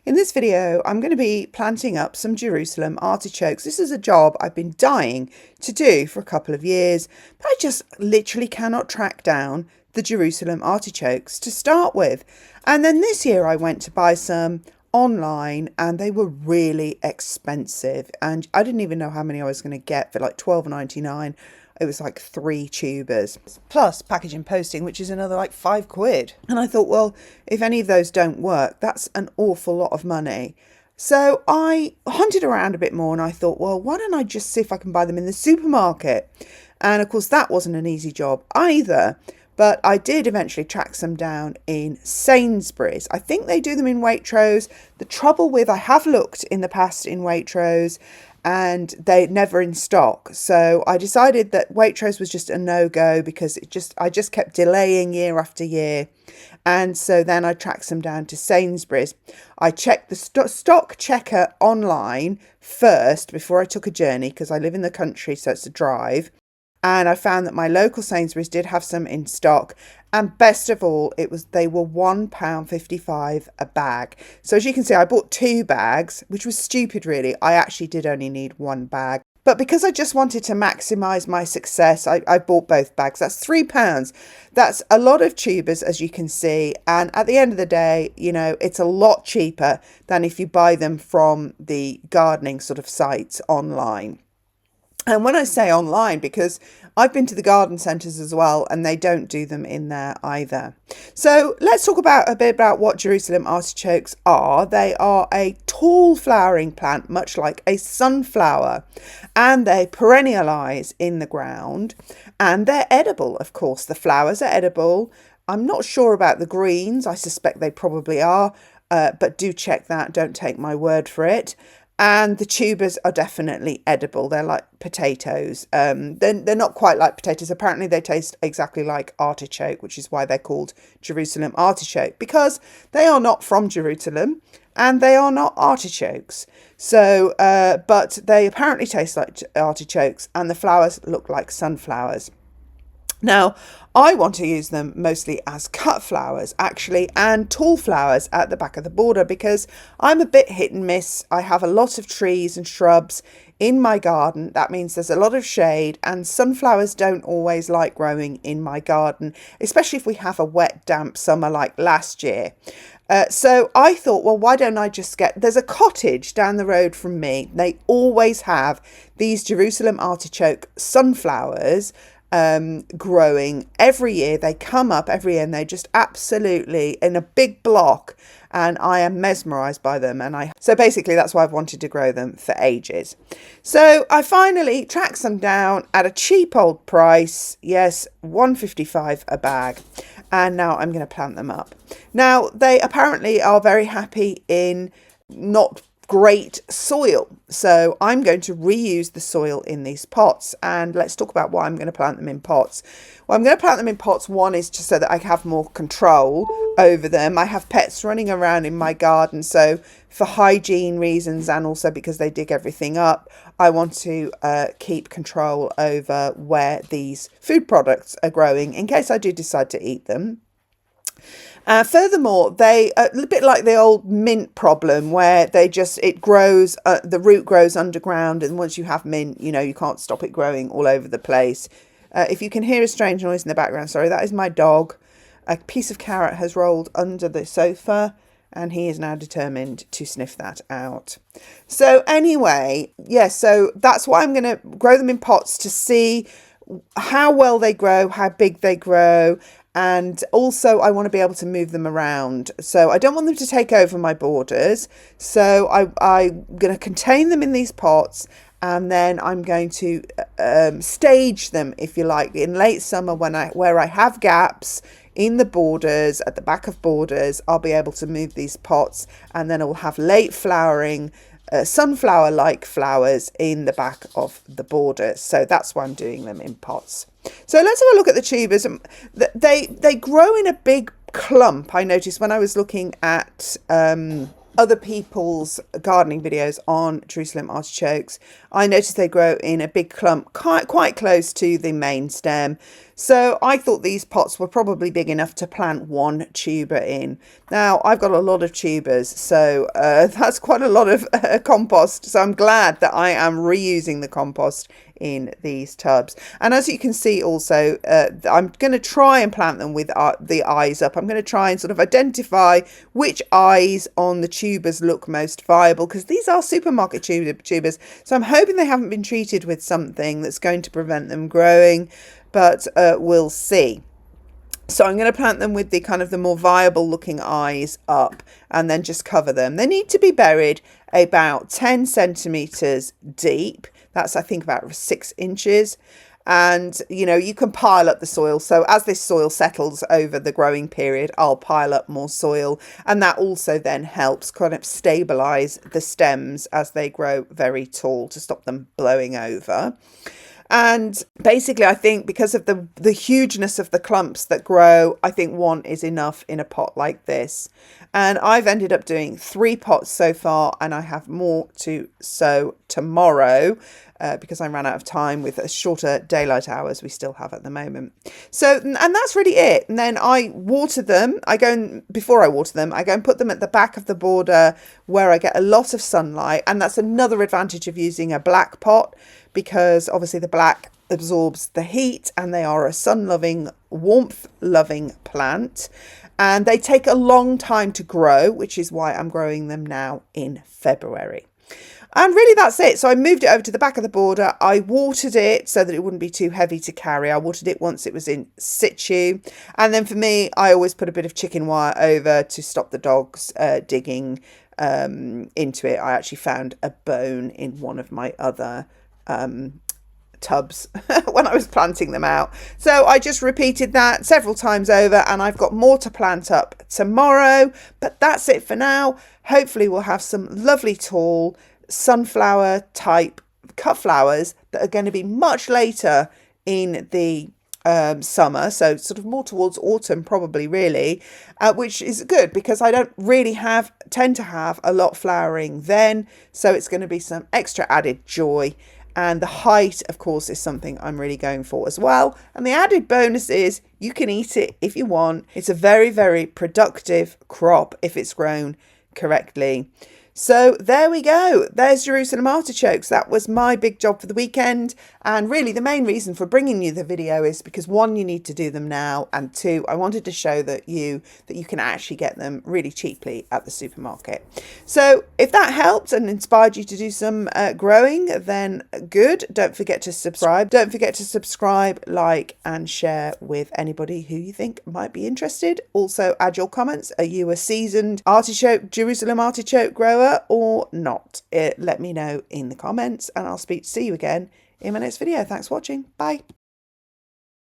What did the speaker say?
In this video, I'm going to be planting up some Jerusalem artichokes. This is a job I've been dying to do for a couple of years, but I just literally cannot track down the Jerusalem artichokes to start with. And then this year I went to buy some online and they were really expensive. And I didn't even know how many I was going to get for like £12.99. It was like 3 tubers plus packaging posting, which is another like £5. And I thought, well, if any of those don't work, that's an awful lot of money. So I hunted around a bit more and I thought, well, why don't I just see if I can buy them in the supermarket? And of course, that wasn't an easy job either. But I did eventually track some down in Sainsbury's. I think they do them in Waitrose. The trouble with, I have looked in the past in Waitrose and they're never in stock. So I decided that Waitrose was just a no-go because I just kept delaying year after year. And so then I tracked some down to Sainsbury's. I checked the stock checker online first before I took a journey because I live in the country, so it's a drive. And I found that my local Sainsbury's did have some in stock. And best of all, they were £1.55 a bag. So as you can see, I bought 2 bags, which was stupid, really. I actually did only need 1 bag. But because I just wanted to maximise my success, I bought both bags. That's £3. That's a lot of tubers, as you can see. And at the end of the day, you know, it's a lot cheaper than if you buy them from the gardening sort of sites online. And when I say online, because I've been to the garden centres as well, and they don't do them in there either. So let's talk a bit about what Jerusalem artichokes are. They are a tall flowering plant, much like a sunflower, and they perennialise in the ground, and they're edible, of course. The flowers are edible. I'm not sure about the greens. I suspect they probably are, but do check that. Don't take my word for it. And the tubers are definitely edible. They're like potatoes. They're not quite like potatoes. Apparently they taste exactly like artichoke, which is why they're called Jerusalem artichoke, because they are not from Jerusalem and they are not artichokes. So, but they apparently taste like artichokes and the flowers look like sunflowers. Now, I want to use them mostly as cut flowers, actually, and tall flowers at the back of the border because I'm a bit hit and miss. I have a lot of trees and shrubs in my garden. That means there's a lot of shade, and sunflowers don't always like growing in my garden, especially if we have a wet, damp summer like last year. So I thought, well, why don't I just there's a cottage down the road from me. They always have these Jerusalem artichoke sunflowers growing every year. They come up every year and they just absolutely in a big block, and I am mesmerized by them. So basically that's why I've wanted to grow them for ages. So I finally tracked them down at a cheap old price. Yes, £1.55 a bag. And now I'm going to plant them up. Now they apparently are very happy in not great soil, so I'm going to reuse the soil in these pots. And let's talk about why I'm going to plant them in pots. Well, I'm going to plant them in pots. One is just so that I have more control over them. I have pets running around in my garden, so for hygiene reasons and also because they dig everything up, I want to keep control over where these food products are growing in case I do decide to eat them. Furthermore, they are a bit like the old mint problem where the root grows underground, and once you have mint, you know, you can't stop it growing all over the place. If you can hear a strange noise in the background, sorry, that is my dog. A piece of carrot has rolled under the sofa and he is now determined to sniff that out. So anyway, yes, so that's why I'm going to grow them in pots to see how well they grow, how big they grow. And also I want to be able to move them around. So I don't want them to take over my borders. So I'm going to contain them in these pots, and then I'm going to stage them, if you like, in late summer where I have gaps in the borders, at the back of borders. I'll be able to move these pots, and then it will have late flowering sunflower-like flowers in the back of the borders. So that's why I'm doing them in pots. So let's have a look at the tubers. They grow in a big clump. I noticed when I was looking at other people's gardening videos on Jerusalem artichokes, I noticed they grow in a big clump quite close to the main stem. So I thought these pots were probably big enough to plant one tuber in. Now, I've got a lot of tubers, so that's quite a lot of compost. So I'm glad that I am reusing the compost in these tubs. And as you can see also, I'm going to try and plant them with the eyes up. I'm going to try and sort of identify which eyes on the tubers look most viable, because these are supermarket tubers. So I'm hoping they haven't been treated with something that's going to prevent them growing, but we'll see. So I'm going to plant them with the kind of the more viable looking eyes up and then just cover them. They need to be buried about 10 centimeters deep. That's, I think, about 6 inches. And, you know, you can pile up the soil. So as this soil settles over the growing period, I'll pile up more soil. And that also then helps kind of stabilize the stems as they grow very tall to stop them blowing over. And basically, I think because of the hugeness of the clumps that grow, I think one is enough in a pot like this. And I've ended up doing 3 pots so far, and I have more to sow tomorrow because I ran out of time with shorter daylight hours we still have at the moment. So, and that's really it. And then I water them. Before I water them, I go and put them at the back of the border where I get a lot of sunlight. And that's another advantage of using a black pot, because obviously the black absorbs the heat and they are a sun-loving, warmth-loving plant. And they take a long time to grow, which is why I'm growing them now in February. And really that's it. So I moved it over to the back of the border. I watered it so that it wouldn't be too heavy to carry. I watered it once it was in situ. And then for me, I always put a bit of chicken wire over to stop the dogs digging into it. I actually found a bone in one of my other tubs when I was planting them out. So I just repeated that several times over, and I've got more to plant up tomorrow. But that's it for now. Hopefully we'll have some lovely tall sunflower type cut flowers that are going to be much later in the summer, so sort of more towards autumn probably, really, which is good because I don't really tend to have a lot flowering then, so it's going to be some extra added joy. And the height, of course, is something I'm really going for as well. And the added bonus is you can eat it if you want. It's a very, very productive crop if it's grown correctly. So there we go. There's Jerusalem artichokes. That was my big job for the weekend. And really the main reason for bringing you the video is because 1, you need to do them now. And 2, I wanted to show that you can actually get them really cheaply at the supermarket. So if that helped and inspired you to do some growing, then good. Don't forget to subscribe. Don't forget to subscribe, like and share with anybody who you think might be interested. Also add your comments. Are you a seasoned Jerusalem artichoke grower or not? Let me know in the comments, and I'll see you again in my next video. Thanks for watching. Bye.